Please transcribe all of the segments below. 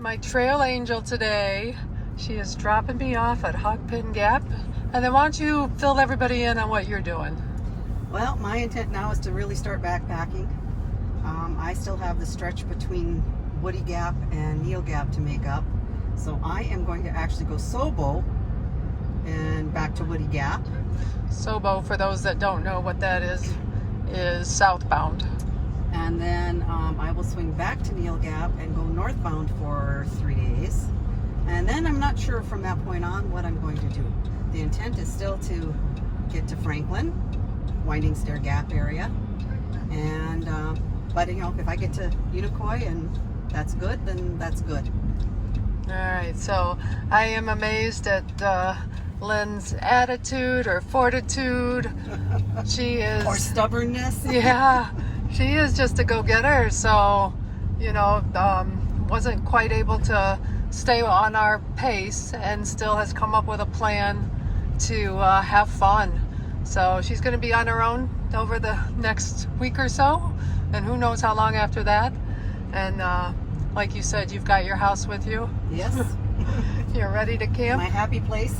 My trail angel today. She is dropping me off at Hogpen Gap. And then why don't you fill everybody in on what you're doing? Well, my intent now is to really start backpacking. I still have the stretch between Woody Gap and Neil Gap to make up. So I am going to actually go Sobo and back to Woody Gap. Sobo, for those that don't know what that is southbound. And then I will swing back to Neil Gap and go northbound for 3 days. And then I'm not sure from that point on what I'm going to do. The intent is still to get to Franklin, Winding Stair Gap area. And, but you know, if I get to Unicoi and that's good, then that's good. All right, so I am amazed at Lynn's attitude or fortitude. She is... Or stubbornness. Yeah, she is just a go-getter. So, you know, wasn't quite able to stay on our pace and still has come up with a plan to have fun. So she's going to be on her own over the next week or so, and who knows how long after that. And like you said, you've got your house with you. Yes. You're ready to camp. My happy place.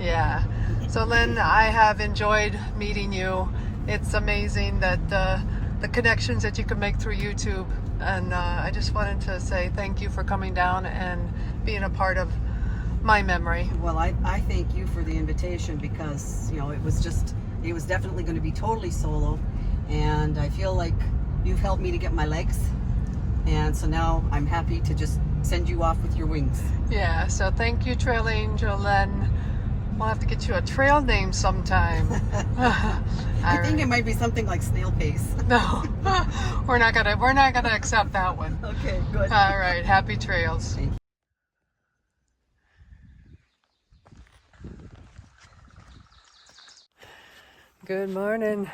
Yeah. So Lynn, I have enjoyed meeting you. It's amazing that the connections that you can make through YouTube. And I just wanted to say thank you for coming down and being a part of my memory. Well, I thank you for the invitation because, you know, it was definitely going to be totally solo. And I feel like you've helped me to get my legs. And so now I'm happy to just send you off with your wings. Yeah, so thank you, Trail Angel, and we'll have to get you a trail name sometime. I think it might be something like Snail Pace. No, we're not gonna accept that one. Okay, good. All right, happy trails. Thank you. Good morning.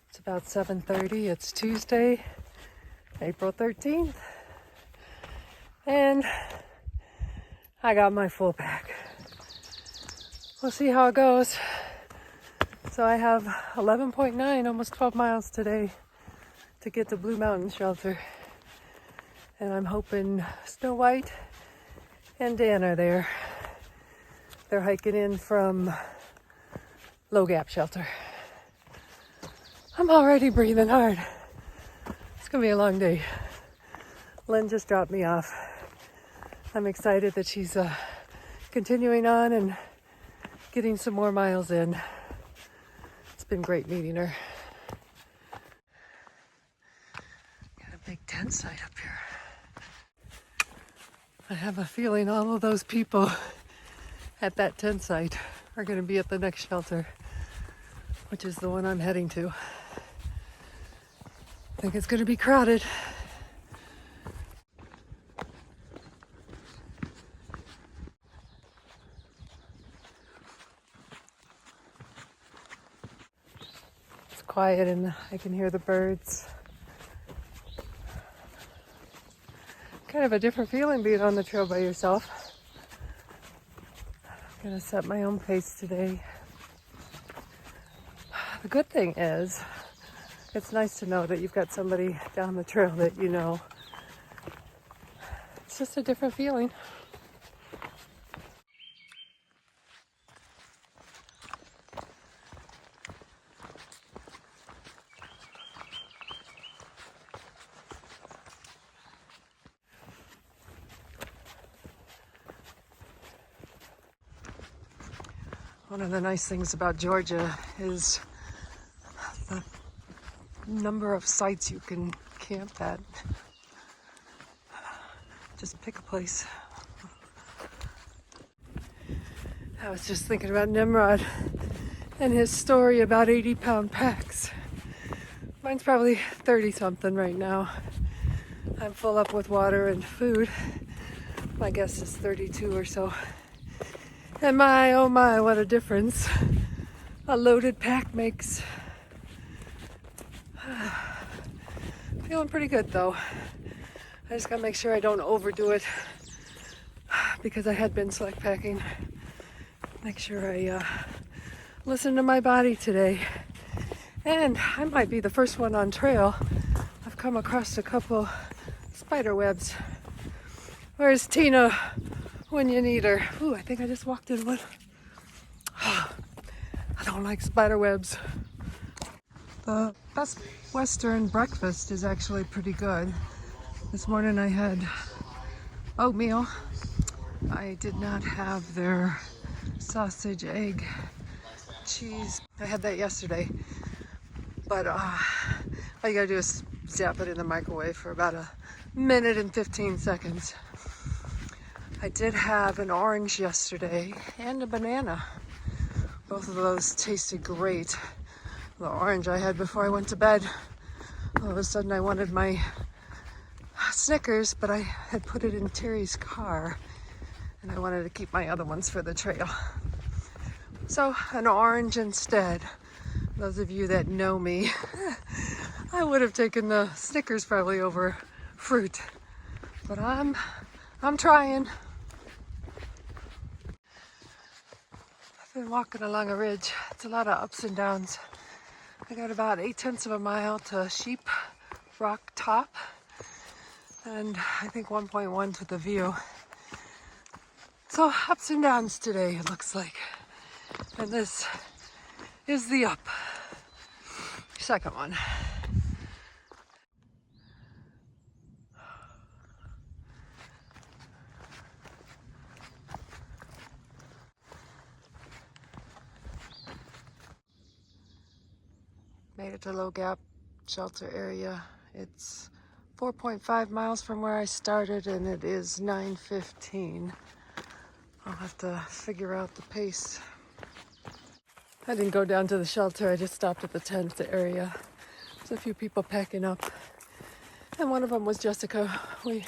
It's about 7:30. It's Tuesday, April 13th. And I got my full pack. We'll see how it goes. So I have 11.9, almost 12 miles today to get to Blue Mountain Shelter. And I'm hoping Snow White and Dan are there. They're hiking in from Low Gap Shelter. I'm already breathing hard. It's gonna be a long day. Lynn just dropped me off. I'm excited that she's continuing on and getting some more miles in. It's been great meeting her. Got a big tent site up here. I have a feeling all of those people at that tent site are going to be at the next shelter, which is the one I'm heading to. I think it's going to be crowded. It's quiet and I can hear the birds. Kind of a different feeling being on the trail by yourself. I'm gonna set my own pace today. The good thing is, it's nice to know that you've got somebody down the trail that you know. It's just a different feeling. One of the nice things about Georgia is the number of sites you can camp at. Just pick a place. I was just thinking about Nimrod and his story about 80-pound packs. Mine's probably 30-something right now. I'm full up with water and food. My guess is 32 or so. And my, oh my, what a difference a loaded pack makes. Feeling pretty good though. I just gotta make sure I don't overdo it because I had been select packing. Make sure I listen to my body today. And I might be the first one on trail. I've come across a couple spider webs. Where's Tina when you need her? Ooh, I think I just walked in one. I don't like spider webs. The Best Western breakfast is actually pretty good. This morning I had oatmeal. I did not have their sausage, egg, cheese. I had that yesterday. But all you gotta do is zap it in the microwave for about a minute and 15 seconds. I did have an orange yesterday and a banana. Both of those tasted great. The orange I had before I went to bed. All of a sudden I wanted my Snickers, but I had put it in Terry's car and I wanted to keep my other ones for the trail. So an orange instead. Those of you that know me, I would have taken the Snickers probably over fruit, but I'm trying. I've been walking along a ridge. It's a lot of ups and downs. I got about 8/10 of a mile to Sheep Rock Top, and I think 1.1 to the view. So ups and downs today, it looks like. And this is the up. Second one. Made it to Low Gap shelter area. It's 4.5 miles from where I started and it is 9:15. I'll have to figure out the pace. I didn't go down to the shelter, I just stopped at the tent area. There's a few people packing up. And one of them was Jessica. We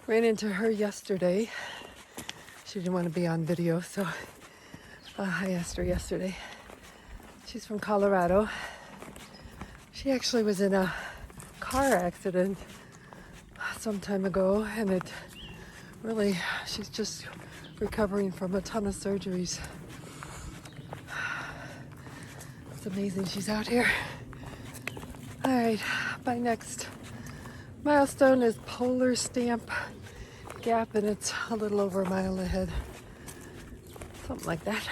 ran into her yesterday. She didn't want to be on video, so I asked her yesterday. She's from Colorado. She actually was in a car accident some time ago, and she's just recovering from a ton of surgeries. It's amazing she's out here. All right, my next milestone is Polar Stamp Gap, and it's a little over a mile ahead. Something like that.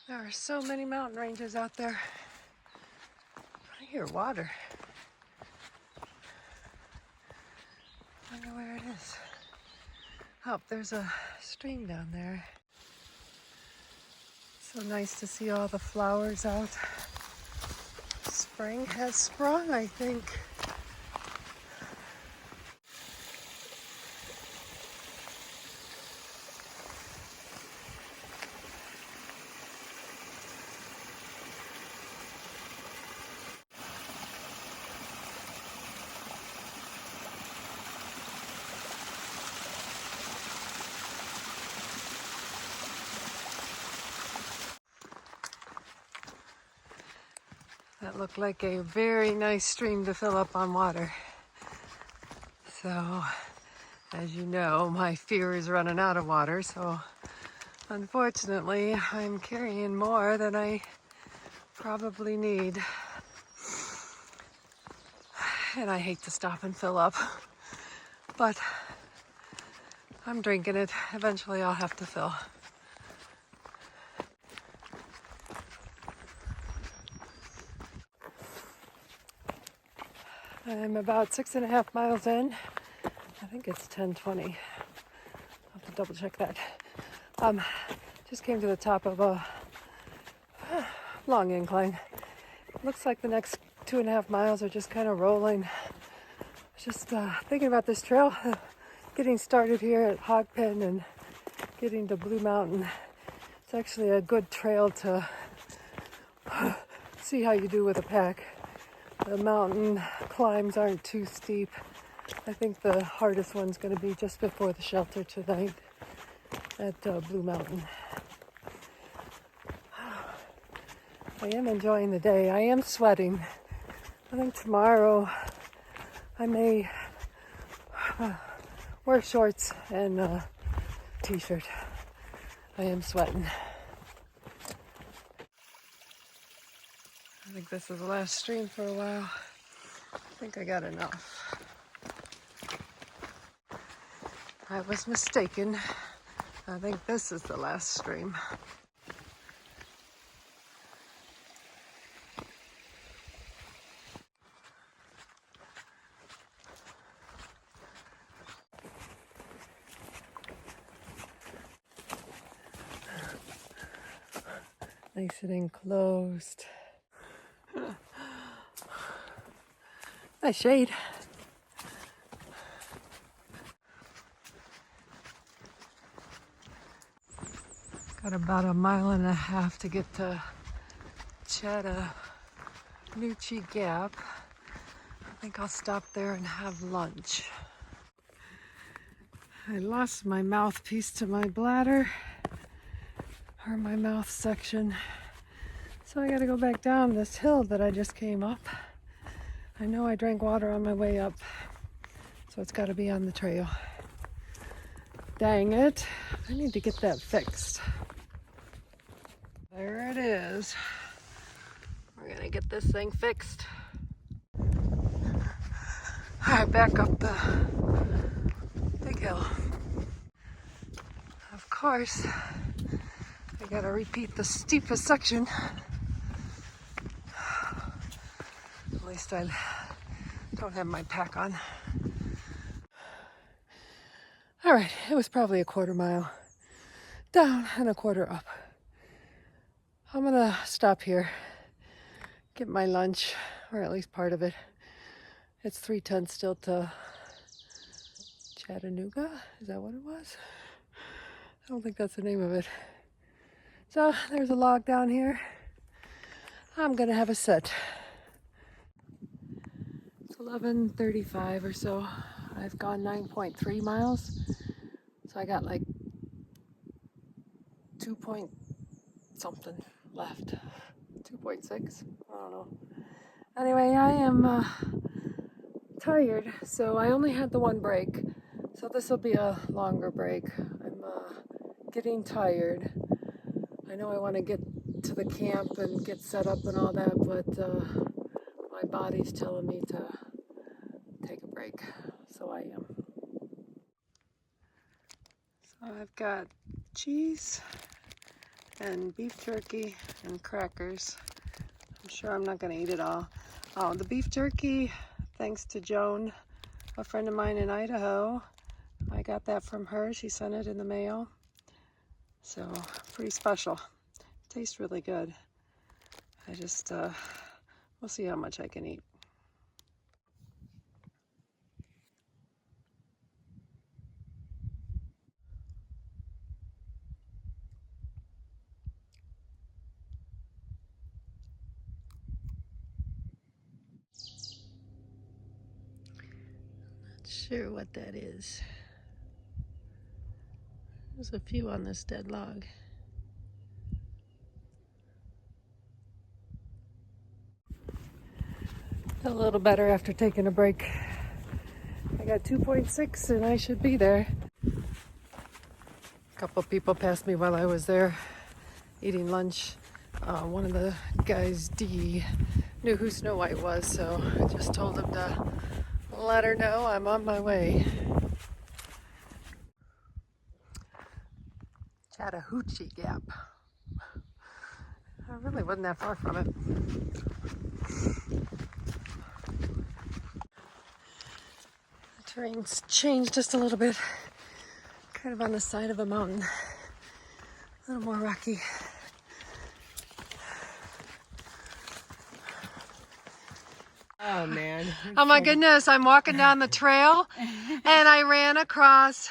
There are so many mountain ranges out there. I hear water. I wonder where it is. Oh, there's a stream down there. So nice to see all the flowers out. Spring has sprung, I think. That looked like a very nice stream to fill up on water. So, as you know, my fear is running out of water, so unfortunately I'm carrying more than I probably need. And I hate to stop and fill up, but I'm drinking it. Eventually I'll have to fill. I'm about 6.5 miles in. I think it's 10:20. I'll have to double check that. Just came to the top of a long incline. Looks like the next 2.5 miles are just kind of rolling. Just thinking about this trail, getting started here at Hogpen and getting to Blue Mountain. It's actually a good trail to see how you do with a pack. The mountain climbs aren't too steep. I think the hardest one's going to be just before the shelter tonight at Blue Mountain. I am enjoying the day. I am sweating. I think tomorrow I may wear shorts and a t-shirt. I am sweating. I think this is the last stream for a while. I think I got enough. I was mistaken. I think this is the last stream. Nice and enclosed. Nice shade. Got about a mile and a half to get to Unicoi Gap. I think I'll stop there and have lunch. I lost my mouthpiece to my bladder, or my mouth section. So I gotta go back down this hill that I just came up. I know I drank water on my way up, so it's gotta be on the trail. Dang it, I need to get that fixed. There it is. We're gonna get this thing fixed. All right, back up the big hill. Of course, I gotta repeat the steepest section. At least I don't have my pack on. All right, it was probably a quarter mile down and a quarter up. I'm gonna stop here, get my lunch, or at least part of it. It's 3:10 still to Chattanooga. Is that what it was? I don't think that's the name of it. So there's a log down here. I'm gonna have a set. It's 11:35 or so. I've gone 9.3 miles. So I got like 2 point something left. 2.6? I don't know. Anyway, I am tired, so I only had the one break. So this will be a longer break. I'm getting tired. I know I want to get to the camp and get set up and all that, but my body's telling me to take a break, so I am. So I've got cheese and beef jerky and crackers. I'm sure I'm not going to eat it all. Oh, the beef jerky, thanks to Joan, a friend of mine in Idaho. I got that from her. She sent it in the mail. So, pretty special. Tastes really good. I just, we'll see how much I can eat. Not sure what that is. There's a few on this dead log. A little better after taking a break. I got 2.6 and I should be there. A couple people passed me while I was there eating lunch. One of the guys, D, knew who Snow White was, so I just told him to let her know I'm on my way. Chattahoochee Gap. I really wasn't that far from it. The terrain's changed just a little bit. Kind of on the side of a mountain. A little more rocky. Oh man. Oh my goodness, I'm walking down the trail and I ran across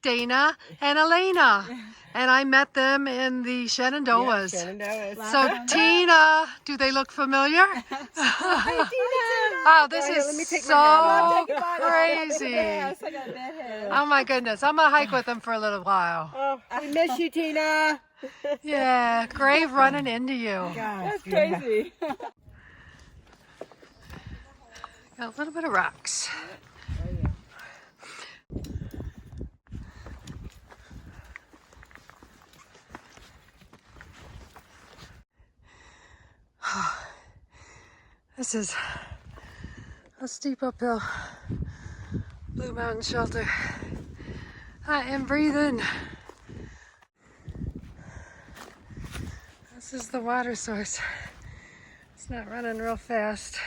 Dana and Elena. And I met them in the Shenandoahs. Yeah, Shenandoahs. So Tina, do they look familiar? Hi, Tina. Oh, this Let me is take so my crazy. Yes, I got that head. Oh my goodness, I'm gonna hike with them for a little while. Oh, we miss you, Tina. Yeah, grave running into you. That's crazy. Got a little bit of rocks. This is a steep uphill. Blue Mountain Shelter. I am breathing. This is the water source. It's not running real fast,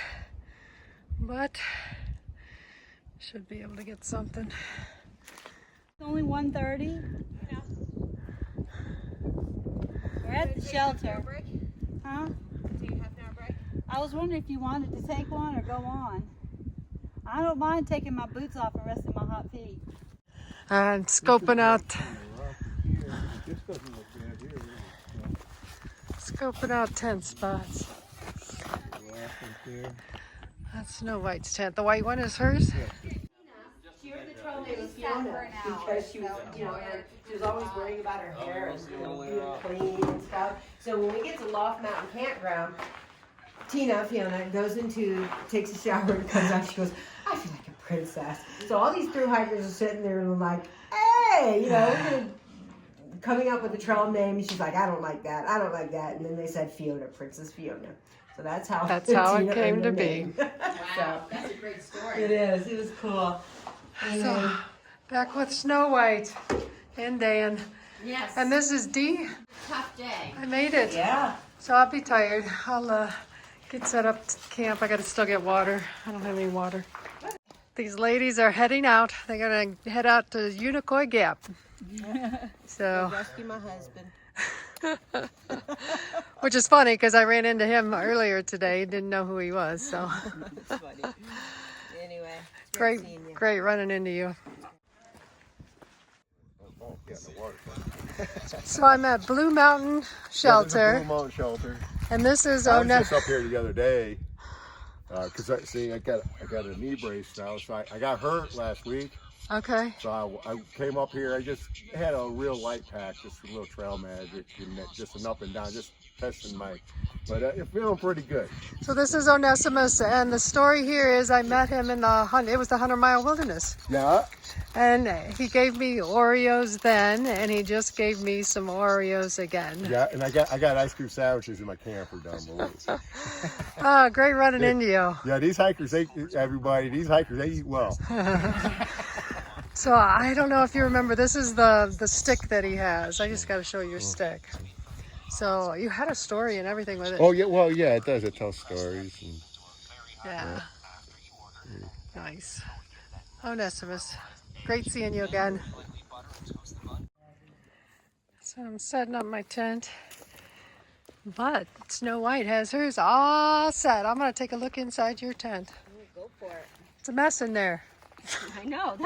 but should be able to get something. It's only 1:30. We're at the shelter. Huh? Take a half an hour break. I was wondering if you wanted to take one or go on. I don't mind taking my boots off and resting my hot feet. And scoping out. Scoping out tent spots. That's Snow White's tent. The white one is hers? She heard the troll name was Fiona because she was, you know, she was always worrying about her hair and being clean and stuff. So when we get to Loft Mountain Campground, Fiona, takes a shower and comes out. She goes, I feel like a princess. So all these thru hikers are sitting there and like, hey, you know, coming up with a trail name. And she's like, I don't like that. I don't like that. And then they said Fiona, Princess Fiona. So that's how it Tina came to be. name. Wow, that's a great story. It is. It was cool. So, back with Snow White and Dan. Yes. And this is Dee. Tough day. I made it. Yeah. So I'll be tired. I'll get set up to camp. I gotta still get water. I don't have any water. These ladies are heading out. They're gonna head out to Unicoi Gap. So, Rescue my husband. which is funny because I ran into him earlier today. Didn't know who he was. So, That's funny. Anyway. great running into you. So I'm at Blue Mountain Shelter. Blue Mountain Shelter. And this is I was just up here the other day because I got a knee brace now. So I got hurt last week. Okay. So I came up here. I just had a real light pack, just a little trail magic, and just an up and down, just testing but I'm feeling pretty good. So this is Onesimus, and the story here is I met him in the 100-mile wilderness. Yeah. And he gave me Oreos then, and he just gave me some Oreos again. Yeah, and I got ice cream sandwiches in my camper down below. Oh, great running into you. Yeah, these hikers, they eat well. So I don't know if you remember, this is the stick that he has. I just got to show you your stick. So you had a story and everything with it. Oh yeah, well yeah, it does. It tells stories. And, yeah. Nice. Onesimus. Great seeing you again. So I'm setting up my tent. But Snow White has hers all set. I'm going to take a look inside your tent. Go for it. It's a mess in there. I know.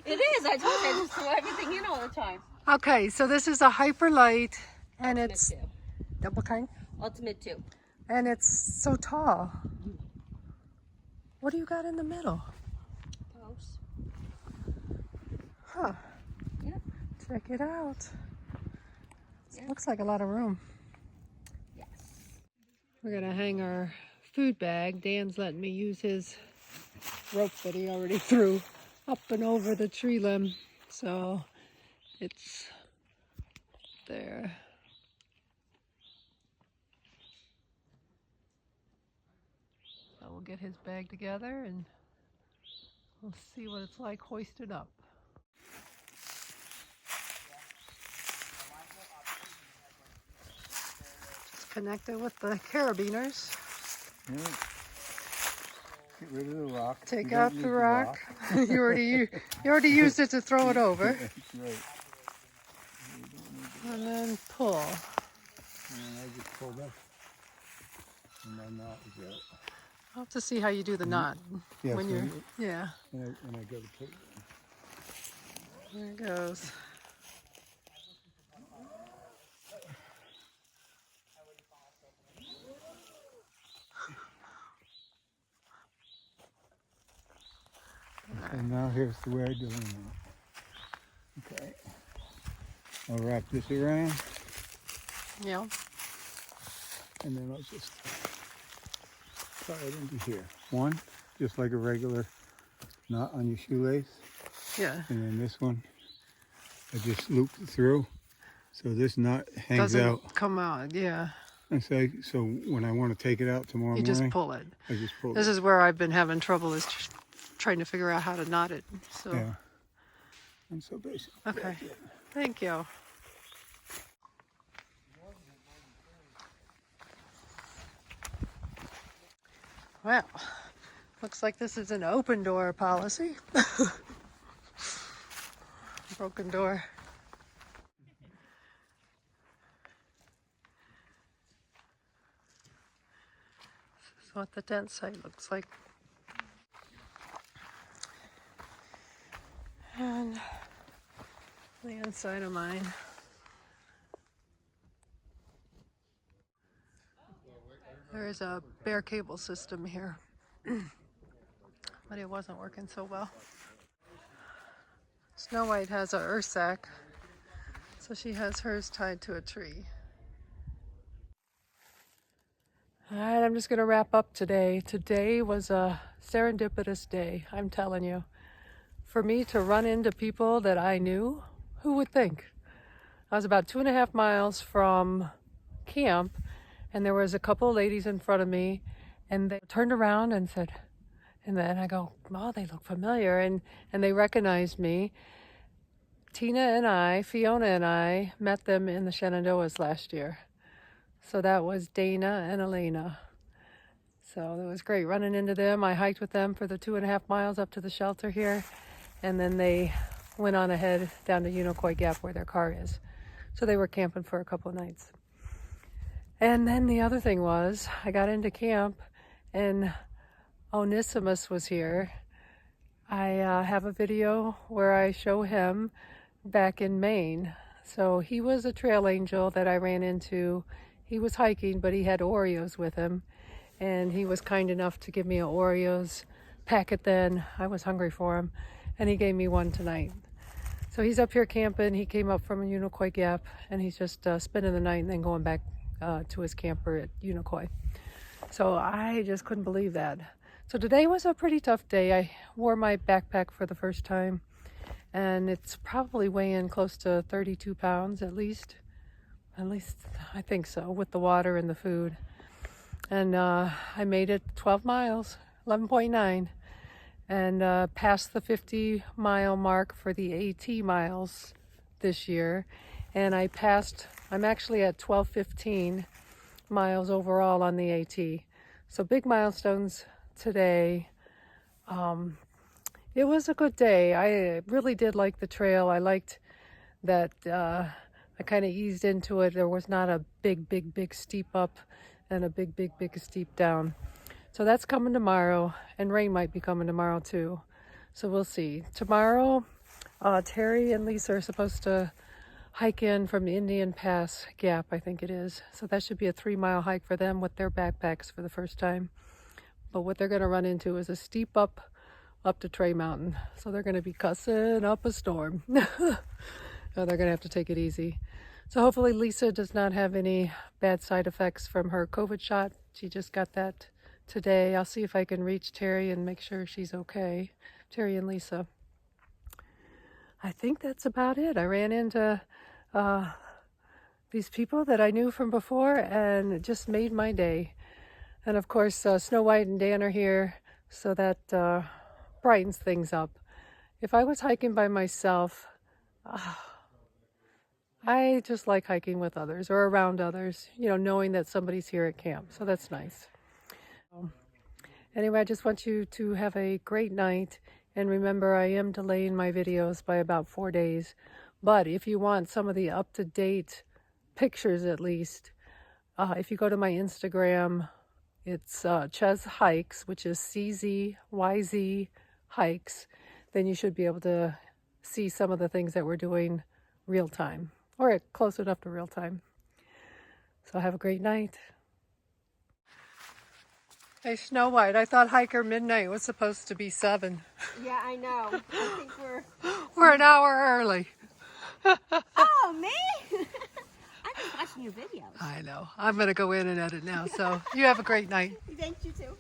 It is. I told you I just throw everything in all the time. Okay, so this is a hyper light, and Ultimate it's 2. double kind, Ultimate 2. and it's so tall. What do you got in the middle? Post. Huh. Yep. Check it out. Looks like a lot of room. Yes. We're gonna hang our food bag. Dan's letting me use his rope that he already threw up and over the tree limb. So it's there. So we'll get his bag together and we'll see what it's like hoisted up. Just connected with the carabiners. yeah. Get rid of the rock. Take out the rock. you already used it to throw it over. That's right. And then pull. And I just pulled up. And my knot is out. I'll have to see how you do the knot. Yeah, when so you're, yeah. And I go to put There it goes. And now here's the way I do it now. Okay. I'll wrap this around Yeah. and then I'll just tie it into here. One, just like a regular knot on your shoelace. Yeah. And then this one, I just loop it through. So this knot hangs Doesn't out. come out. Yeah. And so when I want to take it out tomorrow You morning, just pull it. I just pull This it. is where I've been having trouble is trying to figure out how to knot it. So Yeah. And so basically, Okay. that's it. Thank you. Well, looks like this is an open door policy. Broken door. This is what the tent site looks like. And the inside of mine. There's a bare cable system here, but it wasn't working so well. Snow White has a earth sack, so she has hers tied to a tree. All right, I'm just gonna wrap up today. Today was a serendipitous day, I'm telling you. For me to run into people that I knew, who would think? I was about 2.5 miles from camp, and there was a couple of ladies in front of me, and they turned around and said, and then I go, oh, they look familiar, and they recognized me. Tina and I, Fiona and I, met them in the Shenandoahs last year. So that was Dana and Alana. So it was great running into them. I hiked with them for the 2.5 miles up to the shelter here, and then they went on ahead down to Unicoi Gap where their car is. So they were camping for a couple of nights. And then the other thing was, I got into camp and Onesimus was here. I have a video where I show him back in Maine. So he was a trail angel that I ran into. He was hiking, but he had Oreos with him. And he was kind enough to give me an Oreos packet then. I was hungry for him. And he gave me one tonight. So he's up here camping. He came up from Unicoi Gap, and he's just spending the night and then going back to his camper at Unicoi. So I just couldn't believe that. So today was a pretty tough day. I wore my backpack for the first time, and it's probably weighing close to 32 pounds at least I think so, with the water and the food. And I made it 12 miles, 11.9, and passed the 50-mile mark for the AT miles this year. And I'm actually at 12:15 miles overall on the AT. So big milestones today. It was a good day. I really did like the trail. I liked that I kind of eased into it. There was not a big steep up and a big steep down. So that's coming tomorrow, and rain might be coming tomorrow too. So we'll see. Tomorrow, Terry and Lisa are supposed to hike in from the Indian Pass Gap, I think it is. So that should be a 3-mile hike for them with their backpacks for the first time. But what they're going to run into is a steep up to Tray Mountain. So they're going to be cussing up a storm. So they're going to have to take it easy. So hopefully Lisa does not have any bad side effects from her COVID shot. She just got that today. I'll see if I can reach Terry and make sure she's okay. Terry and Lisa. I think that's about it. I ran into these people that I knew from before, and it just made my day. And of course, Snow White and Dan are here, so that brightens things up. If I was hiking by myself, I just like hiking with others or around others, knowing that somebody's here at camp. So that's nice. Anyway, I just want you to have a great night. And remember, I am delaying my videos by about 4 days. But if you want some of the up-to-date pictures at least, if you go to my Instagram, it's Ches Hikes, which is CZYZ Hikes, then you should be able to see some of the things that we're doing real time, or close enough to real time. So have a great night. Hey, Snow White, I thought Hiker Midnight was supposed to be 7. Yeah, I know. I think We're an hour early. Oh, me? I'm just watching your videos. I know. I'm going to go in and edit now. So you have a great night. Thank you, too.